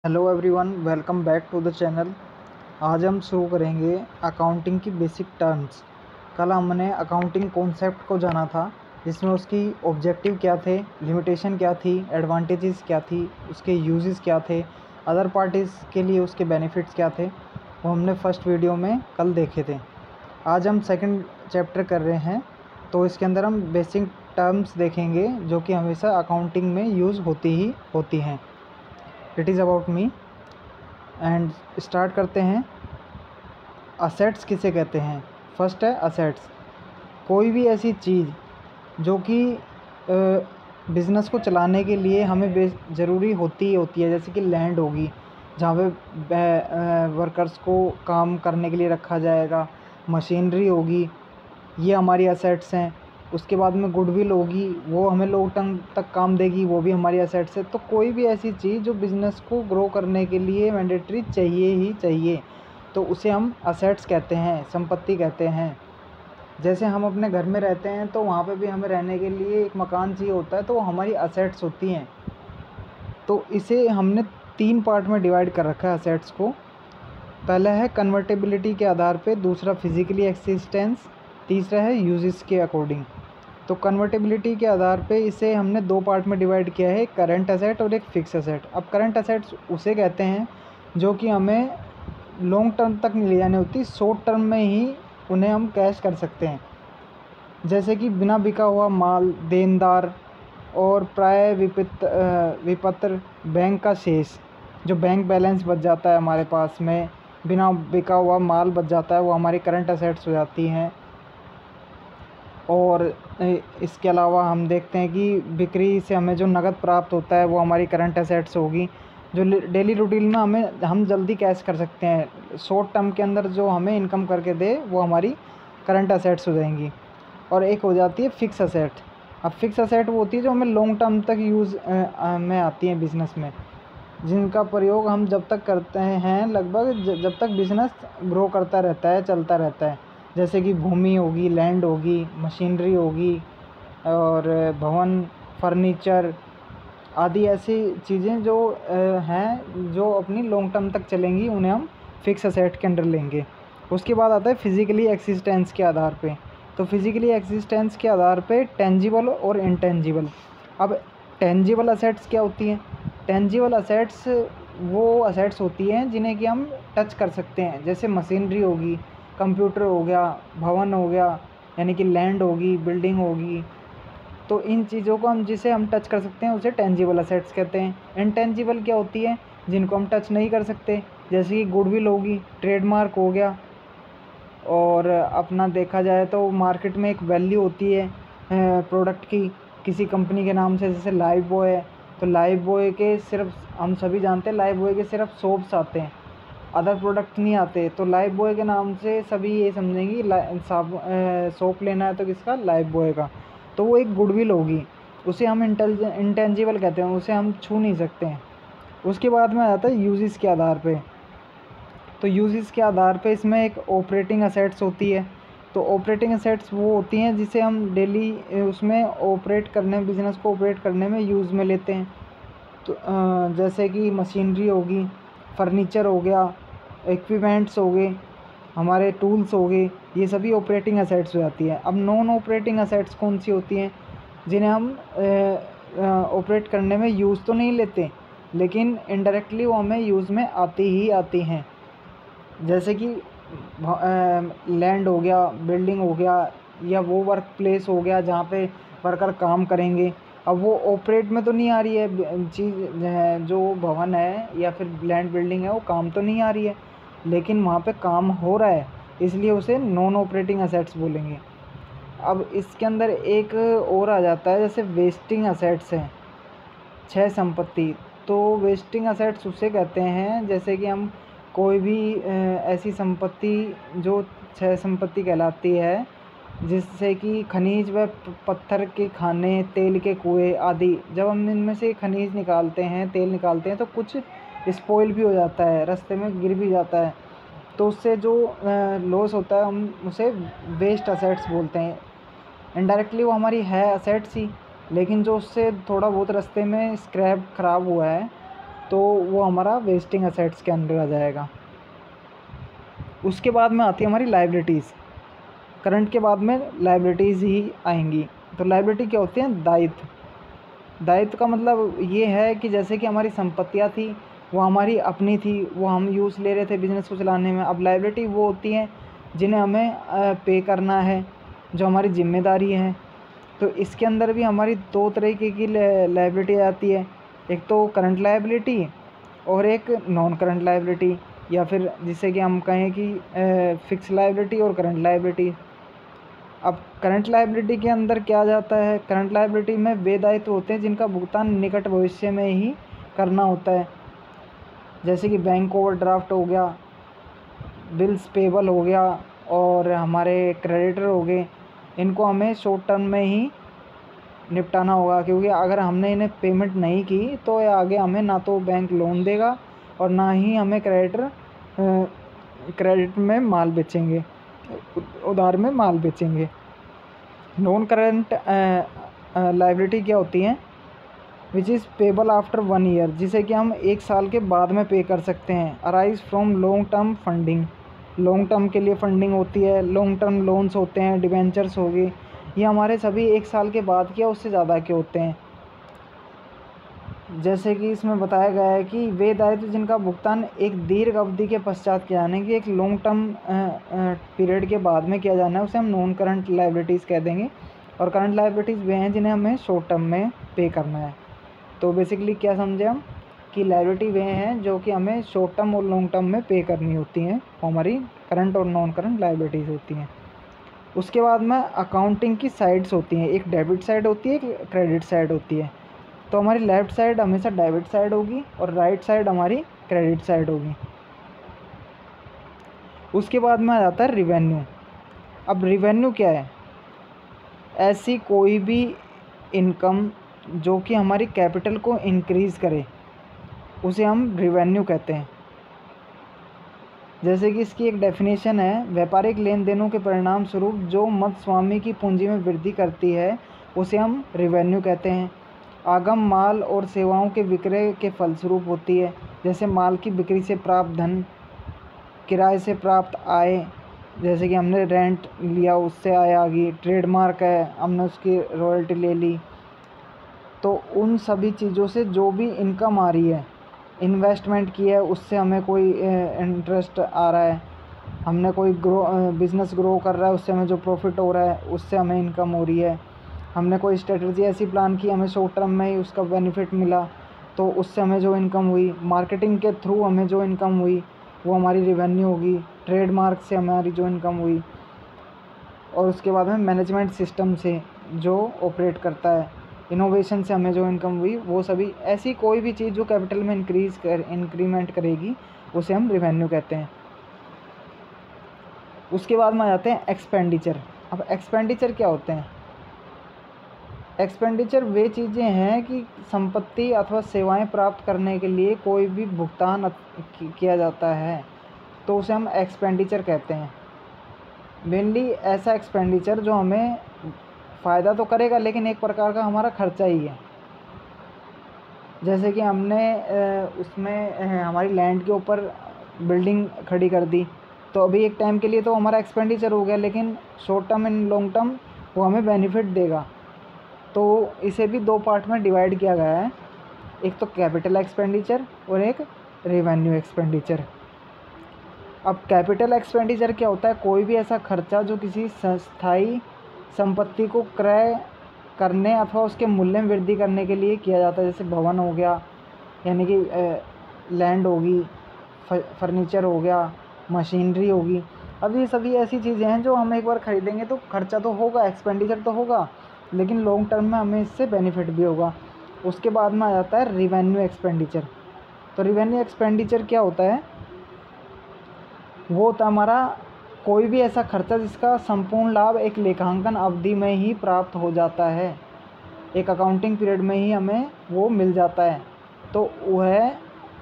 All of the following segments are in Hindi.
Hello everyone, welcome back to the channel. आज हम शुरू करेंगे अकाउंटिंग की बेसिक टर्म्स। कल हमने अकाउंटिंग कॉन्सेप्ट को जाना था, जिसमें उसकी ऑब्जेक्टिव क्या थे, लिमिटेशन क्या थी, एडवांटेजेस क्या थी, उसके यूजेस क्या थे, अदर पार्टीज़ के लिए उसके बेनिफिट्स क्या थे, वो हमने फर्स्ट वीडियो में कल देखे थे। आज हम सेकंड चैप्टर कर रहे हैं, तो इसके अंदर हम बेसिक टर्म्स देखेंगे जो कि हमेशा अकाउंटिंग में यूज़ होती हैं। It is about me and start करते हैं। असेट्स किसे कहते हैं? फर्स्ट है असेट्स। कोई भी ऐसी चीज़ जो कि बिज़नेस को चलाने के लिए हमें ज़रूरी होती है, जैसे कि लैंड होगी जहाँ पे वर्कर्स को काम करने के लिए रखा जाएगा, मशीनरी होगी, ये हमारी असेट्स हैं। उसके बाद में गुडविल होगी, वो हमें लॉन्ग टर्म तक काम देगी, वो भी हमारी असेट्स है। तो कोई भी ऐसी चीज़ जो बिज़नेस को ग्रो करने के लिए मैंडेटरी चाहिए ही चाहिए, तो उसे हम असेट्स कहते हैं, संपत्ति कहते हैं। जैसे हम अपने घर में रहते हैं तो वहाँ पे भी हमें रहने के लिए एक मकान चाहिए होता है, तो वो हमारी असेट्स होती हैं। तो इसे हमने 3 पार्ट में डिवाइड कर रखा है असेट्स को। पहला है कन्वर्टेबिलिटी के आधार पे, दूसरा फिज़िकली एक्सिस्टेंस, तीसरा है यूजेस के अकॉर्डिंग। तो कन्वर्टेबिलिटी के आधार पे इसे हमने 2 पार्ट में डिवाइड किया है, एक करंट असेट और एक फिक्स असेट। अब करंट असेट्स उसे कहते हैं जो कि हमें लॉन्ग टर्म तक नहीं ले जानी होती, शॉर्ट टर्म में ही उन्हें हम कैश कर सकते हैं। जैसे कि बिना बिका हुआ माल, देनदार और प्राय विपत्र बैंक का शेष, जो बैंक बैलेंस बच जाता है हमारे पास में, बिना बिका हुआ माल बच जाता है, वो हमारी करंट असेट्स हो जाती हैं। और इसके अलावा हम देखते हैं कि बिक्री से हमें जो नगद प्राप्त होता है वो हमारी करंट असेट्स होगी, जो डेली रूटीन में हम जल्दी कैश कर सकते हैं। शॉर्ट टर्म के अंदर जो हमें इनकम करके दे वो हमारी करंट असेट्स हो जाएंगी। और एक हो जाती है फिक्स असेट। अब फिक्स असेट वो होती है जो हमें लॉन्ग टर्म तक यूज़ में आती हैं बिज़नेस में, जिनका प्रयोग हम जब तक करते हैं, लगभग जब तक बिज़नेस ग्रो करता रहता है, चलता रहता है। जैसे कि भूमि होगी, लैंड होगी, मशीनरी होगी और भवन, फर्नीचर आदि ऐसी चीज़ें जो हैं जो अपनी लॉन्ग टर्म तक चलेंगी, उन्हें हम फिक्स असेट के अंडर लेंगे। उसके बाद आता है फिज़िकली एक्सिस्टेंस के आधार पे। तो फिज़िकली एक्सिस्टेंस के आधार पे टेंजिबल और इनटेंजिबल। अब टेंजिबल असेट्स क्या होती हैं? टेंजिबल असेट्स वो असेट्स होती हैं जिन्हें कि हम टच कर सकते हैं, जैसे मशीनरी होगी, कंप्यूटर हो गया, भवन हो गया, यानी कि लैंड होगी, बिल्डिंग होगी। तो इन चीज़ों को जिसे हम टच कर सकते हैं उसे टेंजिबल असेट्स कहते हैं। इनटेंजिबल क्या होती है? जिनको हम टच नहीं कर सकते, जैसे कि गुडविल होगी, ट्रेडमार्क हो गया। और अपना देखा जाए तो मार्केट में एक वैल्यू होती है प्रोडक्ट की, किसी कंपनी के नाम से, जैसे लाइफ बॉय है। तो लाइफ बॉय के सिर्फ हम सभी जानते हैं, लाइफ बॉय के सिर्फ सोप्स आते हैं, अदर प्रोडक्ट नहीं आते। तो लाइफ बॉय के नाम से सभी ये समझेंगे सोप लेना है तो किसका? लाइफ बॉय का। तो वो एक गुडविल होगी, उसे हम इंटेंजिबल कहते हैं, उसे हम छू नहीं सकते हैं। उसके बाद में आता है यूजेस के आधार पे। तो यूजेस के आधार पे इसमें एक ऑपरेटिंग असेट्स होती है। तो ऑपरेटिंग असेट्स वो होती हैं जिसे हम डेली उसमें ऑपरेट करने, बिज़नेस को ऑपरेट करने में यूज़ में लेते हैं। तो जैसे कि मशीनरी होगी, फर्नीचर हो गया, इक्विपमेंट्स हो गए, हमारे टूल्स हो गए, ये सभी ऑपरेटिंग असेट्स हो जाती है। अब नॉन ऑपरेटिंग असेट्स कौन सी होती हैं? जिन्हें हम ऑपरेट करने में यूज़ तो नहीं लेते, लेकिन इनडायरेक्टली वो हमें यूज़ में आती हैं। जैसे कि लैंड हो गया, बिल्डिंग हो गया, या वो वर्क प्लेस हो गया जहाँ पे वर्कर काम करेंगे। अब वो ऑपरेट में तो नहीं आ रही है चीज़, जो भवन है या फिर लैंड बिल्डिंग है, वो काम तो नहीं आ रही है, लेकिन वहाँ पे काम हो रहा है, इसलिए उसे नॉन ऑपरेटिंग असेट्स बोलेंगे। अब इसके अंदर एक और आ जाता है, जैसे वेस्टिंग असेट्स हैं, क्षय संपत्ति। तो वेस्टिंग असेट्स उसे कहते हैं जैसे कि हम कोई भी ऐसी संपत्ति जो क्षय संपत्ति कहलाती है, जिससे कि खनिज व पत्थर के खाने, तेल के कुएँ आदि, जब हम इनमें से खनिज निकालते हैं, तेल निकालते हैं, तो कुछ स्पॉइल भी हो जाता है, रास्ते में गिर भी जाता है, तो उससे जो लॉस होता है हम उसे वेस्ट असेट्स बोलते हैं। इनडायरेक्टली वो हमारी है असेट्स ही, लेकिन जो उससे थोड़ा बहुत रास्ते में स्क्रैप ख़राब हुआ है, तो वो हमारा वेस्टिंग असेट्स के अंडर आ जाएगा। उसके बाद में आती है हमारी लायबिलिटीज़। करंट के बाद में लायबिलिटीज़ ही आएंगी। तो लायबिलिटी क्या होती है? दायित्व। दायित्व का मतलब ये है कि जैसे कि हमारी संपत्तियाँ थी वो हमारी अपनी थी, वो हम यूज़ ले रहे थे बिज़नेस को चलाने में। अब लायबिलिटी वो होती हैं जिन्हें हमें पे करना है, जो हमारी जिम्मेदारी है। तो इसके अंदर भी हमारी दो तरीके की लायबिलिटी आती है, एक तो करंट लायबिलिटी और एक नॉन करंट लायबिलिटी, या फिर जिसे कि हम कहें कि फिक्स लायबिलिटी और करंट लायबिलिटी। अब करंट लायबिलिटी के अंदर क्या जाता है? करंट लायबिलिटी में वे दायित्व होते हैं जिनका भुगतान निकट भविष्य में ही करना होता है, जैसे कि बैंक ओवरड्राफ्ट हो गया, बिल्स पेबल हो गया और हमारे क्रेडिटर हो गए। इनको हमें शॉर्ट टर्म में ही निपटाना होगा, क्योंकि अगर हमने इन्हें पेमेंट नहीं की तो ये आगे हमें ना तो बैंक लोन देगा और ना ही हमें क्रेडिटर क्रेडिट में माल बेचेंगे, उधार में माल बेचेंगे। नॉन करंट लायबिलिटी क्या होती हैं? Which is payable after 1 year, जिसे कि हम 1 साल के बाद में पे कर सकते हैं। Arise from long term funding, long term के लिए फंडिंग होती है, लॉन्ग टर्म लोन्स होते हैं, डिबेंचर्स हो गए, ये हमारे सभी 1 साल के बाद के या उससे ज़्यादा के होते हैं। जैसे कि इसमें बताया गया है कि वे दायित्व जिनका भुगतान एक दीर्घ अवधि के पश्चात किया जाने की एक लॉन्ग टर्म पीरियड के बाद में किया जाना है, उसे हम नॉन करंट लायबिलिटीज़ कह देंगे। और करंट लायबिलिटीज़ वे हैं जिन्हें हमें शॉर्ट टर्म में पे करना है। तो बेसिकली क्या समझे हम कि लायबिलिटी वे हैं जो कि हमें शॉर्ट टर्म और लॉन्ग टर्म में पे करनी होती हैं, वो हमारी करंट और नॉन करंट लायबिलिटीज़ होती हैं। उसके बाद में अकाउंटिंग की साइड्स होती हैं, एक डेबिट साइड होती है, एक क्रेडिट साइड होती है। तो हमारी लेफ़्ट साइड हमेशा डेबिट साइड होगी और राइट साइड हमारी क्रेडिट साइड होगी। उसके बाद में आ जाता है रिवेन्यू। अब रिवेन्यू क्या है? ऐसी कोई भी इनकम जो कि हमारी कैपिटल को इंक्रीज़ करे, उसे हम रिवेन्यू कहते हैं। जैसे कि इसकी एक डेफिनेशन है, व्यापारिक लेन देनों के परिणाम स्वरूप जो मद स्वामी की पूंजी में वृद्धि करती है उसे हम रिवेन्यू कहते हैं। आगम माल और सेवाओं के विक्रय के फलस्वरूप होती है, जैसे माल की बिक्री से प्राप्त धन, किराए से प्राप्त आय, जैसे कि हमने रेंट लिया उससे आय आ गई, ट्रेडमार्क है हमने उसकी रॉयल्टी ले ली। तो उन सभी चीज़ों से जो भी इनकम आ रही है, इन्वेस्टमेंट की है उससे हमें कोई इंटरेस्ट आ रहा है, हमने कोई बिज़नेस ग्रो कर रहा है उससे हमें जो प्रॉफिट हो रहा है उससे हमें इनकम हो रही है, हमने कोई स्ट्रेटजी ऐसी प्लान की हमें शॉर्ट टर्म में ही उसका बेनिफिट मिला तो उससे हमें जो इनकम हुई, मार्केटिंग के थ्रू हमें जो इनकम हुई वो हमारी रेवेन्यू होगी, ट्रेडमार्क से हमारी जो इनकम हुई, और उसके बाद में मैनेजमेंट सिस्टम से जो ऑपरेट करता है, इनोवेशन से हमें जो इनकम हुई, वो सभी ऐसी कोई भी चीज़ जो कैपिटल में इंक्रीमेंट करेगी उसे हम रेवेन्यू कहते हैं। उसके बाद में आ जाते हैं एक्सपेंडिचर। अब एक्सपेंडिचर क्या होते हैं? एक्सपेंडिचर वे चीज़ें हैं कि संपत्ति अथवा सेवाएं प्राप्त करने के लिए कोई भी भुगतान किया जाता है तो उसे हम एक्सपेंडिचर कहते हैं। मेनली ऐसा एक्सपेंडिचर जो हमें फ़ायदा तो करेगा लेकिन एक प्रकार का हमारा खर्चा ही है। जैसे कि हमने उसमें हमारी लैंड के ऊपर बिल्डिंग खड़ी कर दी, तो अभी एक टाइम के लिए तो हमारा एक्सपेंडिचर हो गया, लेकिन short term and long term वो हमें बेनिफिट देगा। तो इसे भी 2 पार्ट में डिवाइड किया गया है, एक तो कैपिटल एक्सपेंडिचर और एक रेवेन्यू एक्सपेंडिचर। अब कैपिटल एक्सपेंडिचर क्या होता है? कोई भी ऐसा खर्चा जो किसी स्थायी संपत्ति को क्रय करने अथवा उसके मूल्य में वृद्धि करने के लिए किया जाता है, जैसे भवन हो गया, यानी कि लैंड होगी, फर्नीचर हो गया, मशीनरी होगी। अब ये सभी ऐसी चीज़ें हैं जो हम एक बार ख़रीदेंगे तो खर्चा तो होगा, एक्सपेंडिचर तो होगा, लेकिन लॉन्ग टर्म में हमें इससे बेनिफिट भी होगा। उसके बाद में आ जाता है रिवेन्यू एक्सपेंडिचर। तो रिवेन्यू एक्सपेंडिचर क्या होता है? वो होता है हमारा कोई भी ऐसा खर्चा जिसका संपूर्ण लाभ एक लेखांकन अवधि में ही प्राप्त हो जाता है, एक अकाउंटिंग पीरियड में ही हमें वो मिल जाता है, तो वह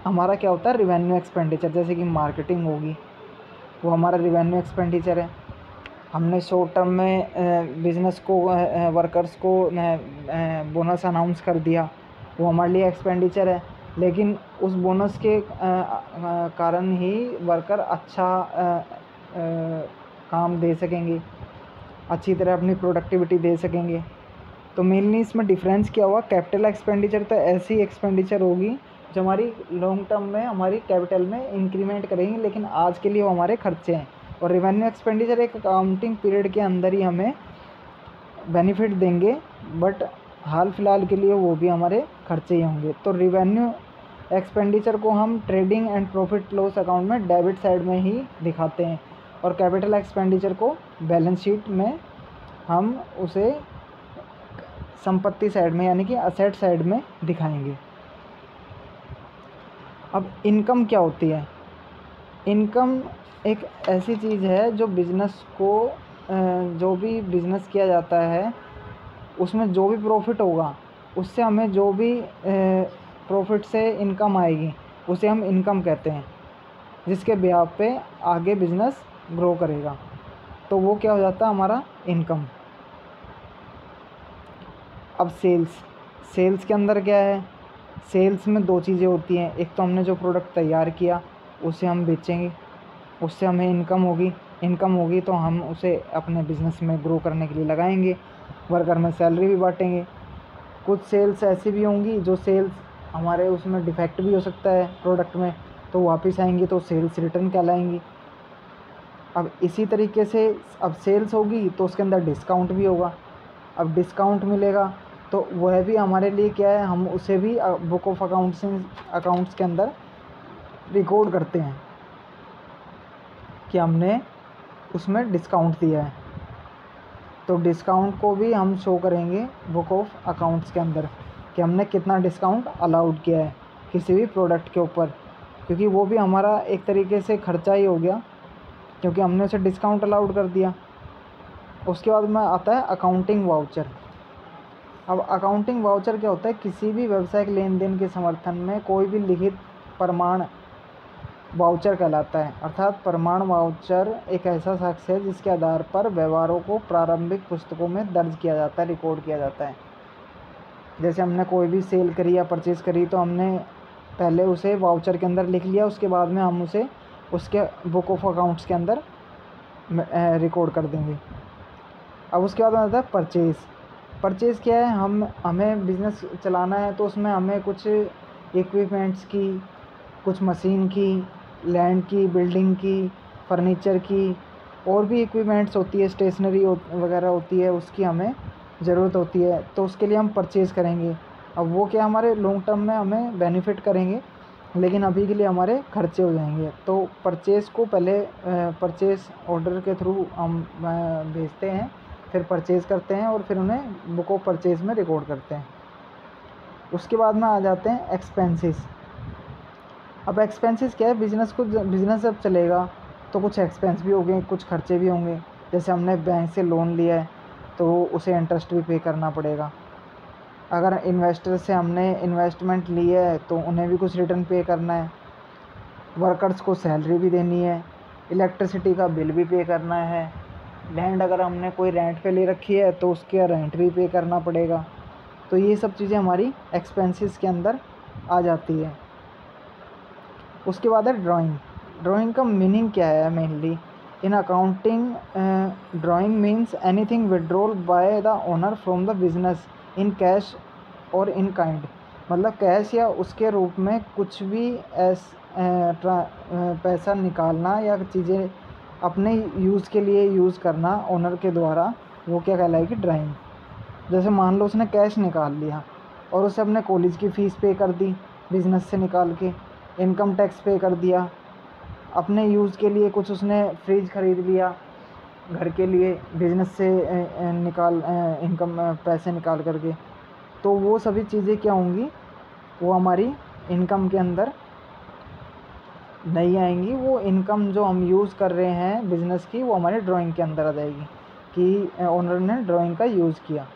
हमारा क्या होता है? Revenue expenditure. जैसे कि मार्केटिंग होगी, वो हमारा रिवेन्यू एक्सपेंडिचर है। हमने शॉर्ट टर्म में बिज़नेस को वर्कर्स को बोनस अनाउंस कर दिया, वो हमारे लिए एक्सपेंडिचर है। लेकिन उस बोनस के कारण ही वर्कर अच्छा काम दे सकेंगे, अच्छी तरह अपनी प्रोडक्टिविटी दे सकेंगे। तो मेनली इसमें डिफरेंस क्या हुआ, कैपिटल एक्सपेंडिचर तो ऐसी एक्सपेंडिचर होगी जो हमारी लॉन्ग टर्म में हमारी कैपिटल में इंक्रीमेंट करेंगी, लेकिन आज के लिए वो हमारे खर्चे हैं। और रेवेन्यू एक्सपेंडिचर एक अकाउंटिंग पीरियड के अंदर ही हमें बेनिफिट देंगे, बट हाल फिलहाल के लिए वो भी हमारे खर्चे ही होंगे। तो रेवेन्यू एक्सपेंडिचर को हम trading and profit loss account में डेबिट साइड में ही दिखाते हैं, और कैपिटल एक्सपेंडिचर को बैलेंस शीट में हम उसे संपत्ति साइड में यानी कि असेट साइड में दिखाएंगे। अब इनकम क्या होती है? इनकम एक ऐसी चीज़ है जो बिज़नेस को जो भी बिज़नेस किया जाता है उसमें जो भी प्रॉफिट होगा उससे हमें जो भी प्रॉफिट से इनकम आएगी उसे हम इनकम कहते हैं, जिसके ब्याज पे आगे बिज़नेस ग्रो करेगा। तो वो क्या हो जाता है हमारा इनकम। अब सेल्स के अंदर क्या है? सेल्स में दो चीज़ें होती हैं, एक तो हमने जो प्रोडक्ट तैयार किया उसे हम बेचेंगे, उससे हमें इनकम होगी तो हम उसे अपने बिज़नेस में ग्रो करने के लिए लगाएंगे, वर्कर में सैलरी भी बांटेंगे। कुछ सेल्स ऐसी भी होंगी जो सेल्स हमारे उसमें डिफेक्ट भी हो सकता है प्रोडक्ट में, तो वापस आएंगी तो सेल्स रिटर्न कहलाएंगी। अब इसी तरीके से अब सेल्स होगी तो उसके अंदर डिस्काउंट भी होगा। अब डिस्काउंट मिलेगा तो वह भी हमारे लिए क्या है, हम उसे भी बुक ऑफ अकाउंट्स के अंदर रिकॉर्ड करते हैं कि हमने उसमें डिस्काउंट दिया है। तो डिस्काउंट को भी हम शो करेंगे बुक ऑफ अकाउंट्स के अंदर कि हमने कितना डिस्काउंट अलाउड किया है किसी भी प्रोडक्ट के ऊपर, क्योंकि वो भी हमारा एक तरीके से खर्चा ही हो गया क्योंकि हमने उसे डिस्काउंट अलाउड कर दिया। उसके बाद में आता है अकाउंटिंग वाउचर। अब अकाउंटिंग वाउचर क्या होता है? किसी भी व्यावसायिक लेन देन के समर्थन में कोई भी लिखित प्रमाण वाउचर कहलाता है। अर्थात प्रमाण वाउचर एक ऐसा साक्ष्य है जिसके आधार पर व्यवहारों को प्रारंभिक पुस्तकों में दर्ज किया जाता है, रिकॉर्ड किया जाता है। जैसे हमने कोई भी सेल करी या परचेज़ करी तो हमने पहले उसे वाउचर के अंदर लिख लिया, उसके बाद में हम उसे उसके बुक ऑफ अकाउंट्स के अंदर रिकॉर्ड कर देंगे। अब उसके बाद में आता है परचेज़ क्या है? हमें बिज़नेस चलाना है तो उसमें हमें कुछ इक्विपमेंट्स की, कुछ मशीन की, लैंड की, बिल्डिंग की, फर्नीचर की और भी इक्विपमेंट्स होती है, स्टेशनरी वगैरह होती है, उसकी हमें ज़रूरत होती है, तो उसके लिए हम परचेज़ करेंगे। अब वो क्या हमारे लॉन्ग टर्म में हमें बेनिफिट करेंगे, लेकिन अभी के लिए हमारे खर्चे हो जाएंगे। तो परचेज़ को पहले परचेज़ ऑर्डर के थ्रू हम भेजते हैं, फिर परचेज़ करते हैं और फिर उन्हें बुक ऑफ परचेज़ में रिकॉर्ड करते हैं। उसके बाद में आ जाते हैं एक्सपेंसेस। अब एक्सपेंसेस क्या है? बिज़नेस जब चलेगा तो कुछ एक्सपेंस भी होंगे, कुछ खर्चे भी होंगे। जैसे हमने बैंक से लोन लिया है तो उसे इंटरेस्ट भी पे करना पड़ेगा। अगर इन्वेस्टर से हमने इन्वेस्टमेंट ली है तो उन्हें भी कुछ रिटर्न पे करना है, वर्कर्स को सैलरी भी देनी है, इलेक्ट्रिसिटी का बिल भी पे करना है, लैंड अगर हमने कोई रेंट पे ले रखी है तो उसके रेंट भी पे करना पड़ेगा। तो ये सब चीज़ें हमारी एक्सपेंसेस के अंदर आ जाती है। उसके बाद है ड्राइंग का मीनिंग क्या है? Mainly in accounting drawing means anything withdrawal by the owner from the business in cash और इन काइंड। मतलब कैश या उसके रूप में कुछ भी पैसा निकालना या चीज़ें अपने यूज़ के लिए यूज़ करना ओनर के द्वारा, वो क्या कहलाएगी? ड्राइंग। जैसे मान लो उसने कैश निकाल लिया और उसे अपने कॉलेज की फ़ीस पे कर दी बिज़नेस से निकाल के, इनकम टैक्स पे कर दिया, अपने यूज़ के लिए कुछ उसने फ्रिज ख़रीद लिया घर के लिए बिज़नेस से इनकम पैसे निकाल करके, तो वो सभी चीज़ें क्या होंगी? वो हमारी इनकम के अंदर नहीं आएंगी। वो इनकम जो हम यूज़ कर रहे हैं बिज़नेस की, वो हमारी ड्राइंग के अंदर आ जाएगी कि ओनर ने ड्राइंग का यूज़ किया।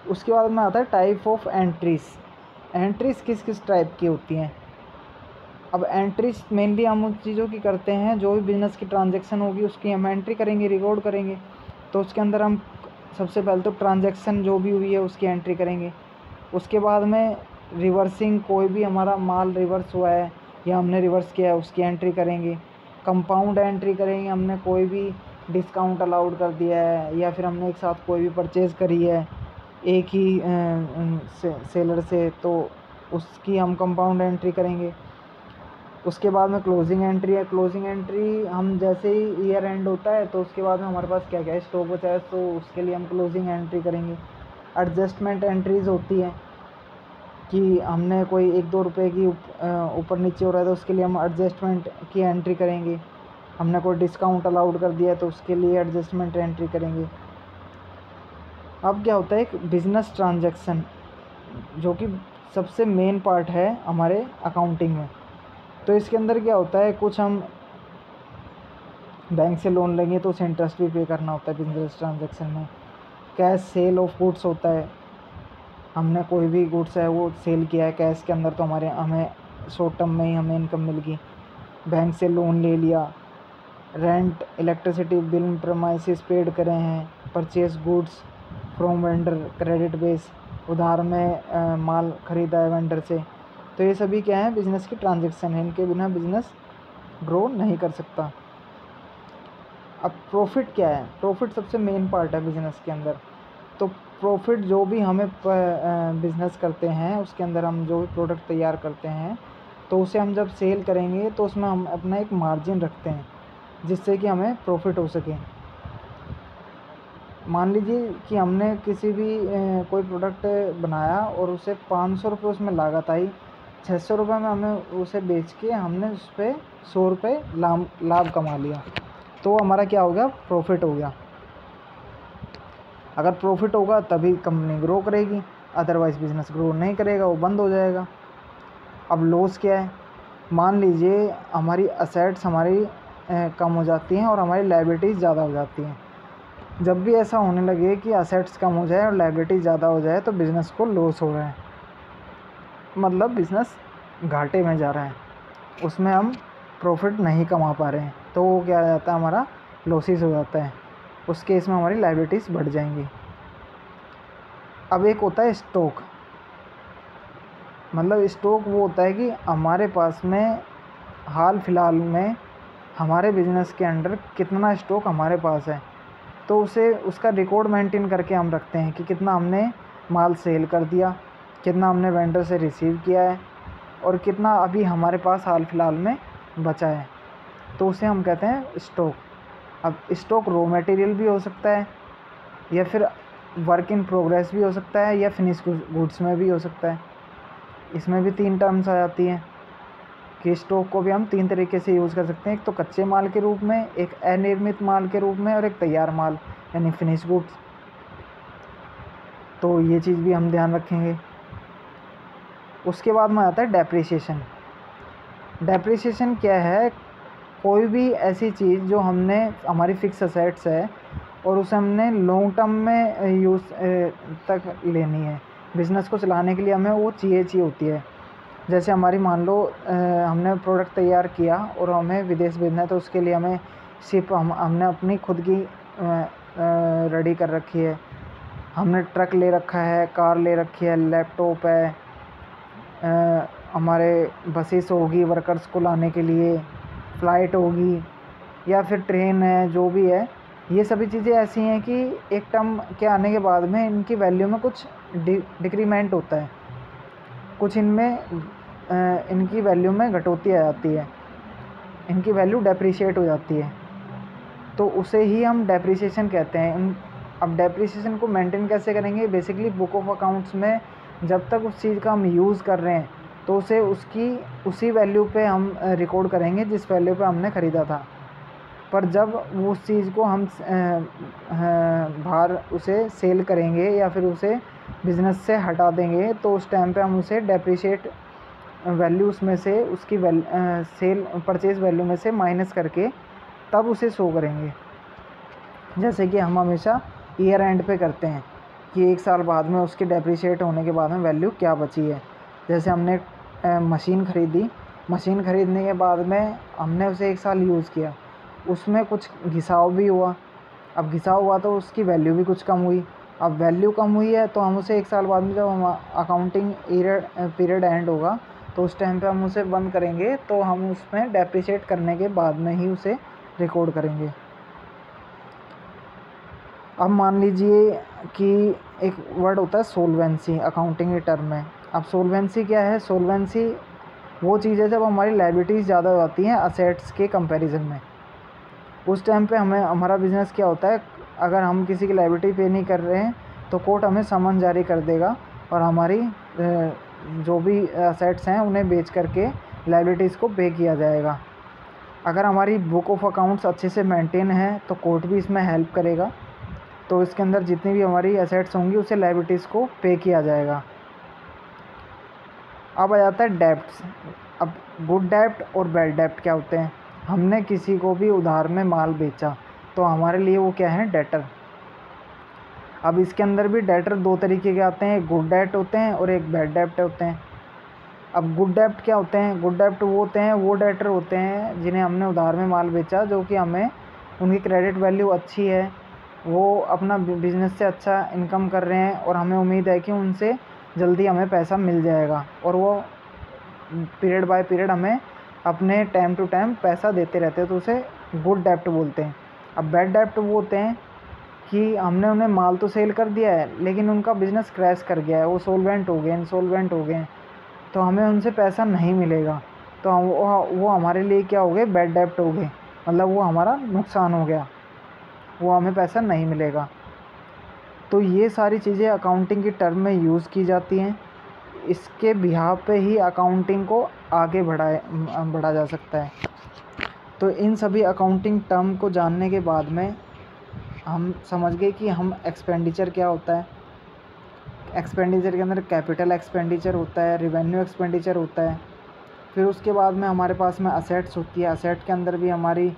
उसके बाद में आता है टाइप ऑफ एंट्रीज़ किस किस टाइप की होती हैं? अब एंट्रीज मेनली हम उन चीज़ों की करते हैं, जो भी बिज़नेस की ट्रांजैक्शन होगी उसकी हम एंट्री करेंगे, रिकॉर्ड करेंगे। तो उसके अंदर हम सबसे पहले तो ट्रांजैक्शन जो भी हुई है उसकी एंट्री करेंगे। उसके बाद में रिवर्सिंग, कोई भी हमारा माल रिवर्स हुआ है या हमने रिवर्स किया है उसकी एंट्री करेंगे। कंपाउंड एंट्री करेंगे, हमने कोई भी डिस्काउंट अलाउड कर दिया है या फिर हमने एक साथ कोई भी परचेज़ करी है एक ही सेलर से, तो उसकी हम कंपाउंड एंट्री करेंगे। उसके बाद में क्लोजिंग एंट्री है। क्लोजिंग एंट्री हम जैसे ही ईयर एंड होता है तो उसके बाद में हमारे पास क्या क्या स्टॉक बचा है, तो उसके लिए हम क्लोजिंग एंट्री करेंगे। एडजस्टमेंट एंट्रीज़ होती हैं कि हमने कोई 1-2 रुपये की ऊपर नीचे हो रहा है तो उसके लिए हम एडजस्टमेंट की एंट्री करेंगे। हमने कोई डिस्काउंट अलाउड कर दिया तो उसके लिए एडजस्टमेंट एंट्री करेंगे। अब क्या होता है, एक बिज़नेस ट्रांजैक्शन जो कि सबसे मेन पार्ट है हमारे अकाउंटिंग में। तो इसके अंदर क्या होता है, कुछ हम बैंक से लोन लेंगे तो उसे इंटरेस्ट भी पे करना होता है बिजनेस ट्रांजैक्शन में। कैश सेल ऑफ गुड्स होता है, हमने कोई भी गुड्स है वो सेल किया है कैश के अंदर तो हमें शॉर्ट टर्म में ही हमें इनकम मिल गई। बैंक से लोन ले लिया, rent, electricity bill, premises paid करे हैं, purchase goods from vendor, credit base, उधार में माल ख़रीदा है वेंडर से। तो ये सभी क्या है, बिज़नेस की ट्रांजैक्शन है, इनके बिना बिज़नेस ग्रो नहीं कर सकता। अब प्रॉफिट क्या है, प्रॉफिट सबसे मेन पार्ट है बिज़नेस के अंदर। तो प्रॉफिट जो भी हमें बिज़नेस करते हैं उसके अंदर हम जो भी प्रोडक्ट तैयार करते हैं तो उसे हम जब सेल करेंगे तो उसमें हम अपना एक मार्जिन रखते हैं जिससे कि हमें प्रॉफिट हो सके। मान लीजिए कि हमने किसी भी कोई प्रोडक्ट बनाया और उसे 500 रुपये उसमें लागत आई, 600 रुपये में हमें उसे बेच के हमने उस पर 100 रुपये लाभ कमा लिया, तो हमारा क्या हो गया, प्रॉफिट हो गया। अगर प्रॉफिट होगा तभी कंपनी ग्रो करेगी, अदरवाइज़ बिज़नेस ग्रो नहीं करेगा, वो बंद हो जाएगा। अब लॉस क्या है, मान लीजिए हमारी असेट्स हमारी कम हो जाती हैं और हमारी लायबिलिटीज़ ज़्यादा हो जाती हैं। जब भी ऐसा होने लगे कि असेट्स कम हो जाए और लायबिलिटीज़ ज़्यादा हो जाए तो बिज़नेस को लॉस हो रहा है, मतलब बिज़नेस घाटे में जा रहा है, उसमें हम प्रॉफिट नहीं कमा पा रहे हैं, तो वो क्या आ जाता है, हमारा लॉसेस हो जाता है। उस केस में हमारी लायबिलिटीज़ बढ़ जाएंगी। अब एक होता है स्टॉक, मतलब स्टॉक वो होता है कि हमारे पास में हाल फिलहाल में हमारे बिज़नेस के अंडर कितना स्टॉक हमारे पास है, तो उसे उसका रिकॉर्ड मेंटेन करके हम रखते हैं कि कितना हमने माल सेल कर दिया, कितना हमने वेंडर से रिसीव किया है और कितना अभी हमारे पास हाल फिलहाल में बचा है, तो उसे हम कहते हैं स्टॉक। अब स्टॉक रॉ मटेरियल भी हो सकता है या फिर वर्क इन प्रोग्रेस भी हो सकता है या फिनिश गुड्स में भी हो सकता है। इसमें भी 3 टर्म्स आ जाती हैं कि स्टॉक को भी हम 3 तरीके से यूज़ कर सकते हैं, एक तो कच्चे माल के रूप में, एक अनिर्मित माल के रूप में और एक तैयार माल यानी फिनिश गुड्स। तो ये चीज़ भी हम ध्यान रखेंगे। उसके बाद में आता है डेप्रिसिएशन। डेप्रिसिएशन क्या है, कोई भी ऐसी चीज़ जो हमने हमारी फिक्स असेट्स है और उसे हमने लॉन्ग टर्म में यूज़ तक लेनी है, बिज़नेस को चलाने के लिए हमें वो चाहिए होती है। जैसे हमारी मान लो हमने प्रोडक्ट तैयार किया और हमें विदेश भेजना है, तो उसके लिए हमें शिप हमने अपनी खुद की रेडी कर रखी है, हमने ट्रक ले रखा है, कार ले रखी है, लैपटॉप है, हमारे बसेस होगी वर्कर्स को लाने के लिए, फ़्लाइट होगी या फिर ट्रेन है, जो भी है। ये सभी चीज़ें ऐसी हैं कि एक टर्म के आने के बाद में इनकी वैल्यू में कुछ डिक्रीमेंट होता है, कुछ इनमें इनकी वैल्यू में कटौती आ जाती है, इनकी वैल्यू डेप्रिशिएट हो जाती है, तो उसे ही हम डेप्रिसिएशन कहते हैं। अब डेप्रिसिएशन को मेंटेन कैसे करेंगे, बेसिकली बुक ऑफ अकाउंट्स में जब तक उस चीज़ का हम यूज़ कर रहे हैं तो उसे उसी वैल्यू पे हम रिकॉर्ड करेंगे जिस वैल्यू पे हमने ख़रीदा था। पर जब उस चीज़ को हम बाहर उसे सेल करेंगे या फिर उसे बिज़नेस से हटा देंगे तो उस टाइम पे हम उसे डेप्रिशिएट वैल्यू उसमें से उसकी सेल परचेज़ वैल्यू में से माइनस करके तब उसे शो करेंगे। जैसे कि हम हमेशा ईयर एंड पे करते हैं कि 1 साल बाद में उसके डेप्रिशिएट होने के बाद में वैल्यू क्या बची है। जैसे हमने मशीन ख़रीदी, मशीन ख़रीदने के बाद में हमने उसे 1 साल यूज़ किया, उसमें कुछ घिसाव भी हुआ। अब घिसाव हुआ तो उसकी वैल्यू भी कुछ कम हुई अब वैल्यू कम हुई है तो हम उसे 1 साल बाद में जब हम अकाउंटिंग पीरियड एंड होगा तो उस टाइम पे हम उसे बंद करेंगे, तो हम उसमें डेप्रिसिएट करने के बाद में ही उसे रिकॉर्ड करेंगे। अब मान लीजिए कि एक वर्ड होता है सोल्वेंसी अकाउंटिंग के टर्म में। अब सोल्वेंसी क्या है? सोल्वेंसी वो चीज़ है जब हमारी लायबिलिटीज़ ज़्यादा हो जाती हैं असेट्स के कंपैरिजन में। उस टाइम पे हमें हमारा बिज़नेस क्या होता है, अगर हम किसी की लायबिलिटी पे नहीं कर रहे हैं तो कोर्ट हमें समन जारी कर देगा और हमारी जो भी असेट्स हैं उन्हें बेच करके लायबिलिटीज़ को पे किया जाएगा। अगर हमारी बुक ऑफ अकाउंट्स अच्छे से मेंटेन है तो कोर्ट भी इसमें हेल्प करेगा, तो इसके अंदर जितनी भी हमारी एसेट्स होंगी उसे लायबिलिटीज़ को पे किया जाएगा। अब आ जाता है डेब्ट्स। अब गुड डेब्ट और बैड डेब्ट क्या होते हैं? हमने किसी को भी उधार में माल बेचा तो हमारे लिए वो क्या है? डेटर। अब इसके अंदर भी डेटर 2 तरीके के आते हैं, एक गुड डेब्ट होते हैं और एक बैड डेब्ट होते हैं। अब गुड डेब्ट क्या होते हैं? गुड डेब्ट वो होते हैं, वो डेटर होते हैं जिन्हें हमने उधार में माल बेचा, जो कि हमें उनकी क्रेडिट वैल्यू अच्छी है, वो अपना बिज़नेस से अच्छा इनकम कर रहे हैं और हमें उम्मीद है कि उनसे जल्दी हमें पैसा मिल जाएगा और वो पीरियड बाय पीरियड हमें अपने टाइम टू टाइम पैसा देते रहते हैं, तो उसे गुड डेब्ट बोलते हैं। अब बैड डेब्ट वो होते हैं कि हमने उन्हें माल तो सेल कर दिया है लेकिन उनका बिज़नेस क्रैश कर गया है, वो सोल्वेंट हो गए, इंसॉल्वेंट हो गए, तो हमें उनसे पैसा नहीं मिलेगा, तो वो हमारे लिए क्या हो गए? बैड डेब्ट हो गए, मतलब वो हमारा नुकसान हो गया, वो हमें पैसा नहीं मिलेगा। तो ये सारी चीज़ें अकाउंटिंग की टर्म में यूज़ की जाती हैं, इसके बिहाफ पे ही अकाउंटिंग को आगे बढ़ा जा सकता है। तो इन सभी अकाउंटिंग टर्म को जानने के बाद में हम समझ गए कि हम एक्सपेंडिचर क्या होता है। एक्सपेंडिचर के अंदर कैपिटल एक्सपेंडिचर होता है, रिवेन्यू एक्सपेंडिचर होता है, फिर उसके बाद में हमारे पास में असेट्स होती है। असेट के अंदर भी हमारी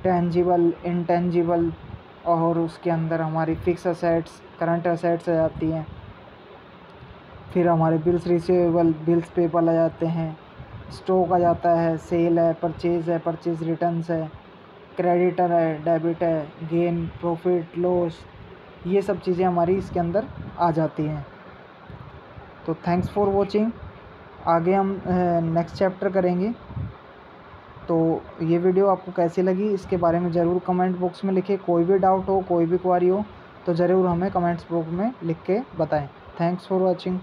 टेंजिबल, इंटेंजिबल और उसके अंदर हमारी फिक्स असेट्स, करंट असेट्स आ जाती हैं। फिर हमारे बिल्स रिसीवेबल, बिल्स पेबल आ जाते हैं, स्टॉक आ जाता है, सेल है, परचेज़ रिटर्न्स है, क्रेडिटर है, डेबिट है, गेन, प्रॉफिट, लॉस, ये सब चीज़ें हमारी इसके अंदर आ जाती हैं। तो थैंक्स फॉर वॉचिंग। आगे हम नेक्स्ट चैप्टर करेंगे। तो ये वीडियो आपको कैसी लगी इसके बारे में ज़रूर कमेंट बॉक्स में लिखें। कोई भी डाउट हो, कोई भी क्वारी हो तो ज़रूर हमें कमेंट्स बॉक्स में लिख के बताएं। Thanks for watching.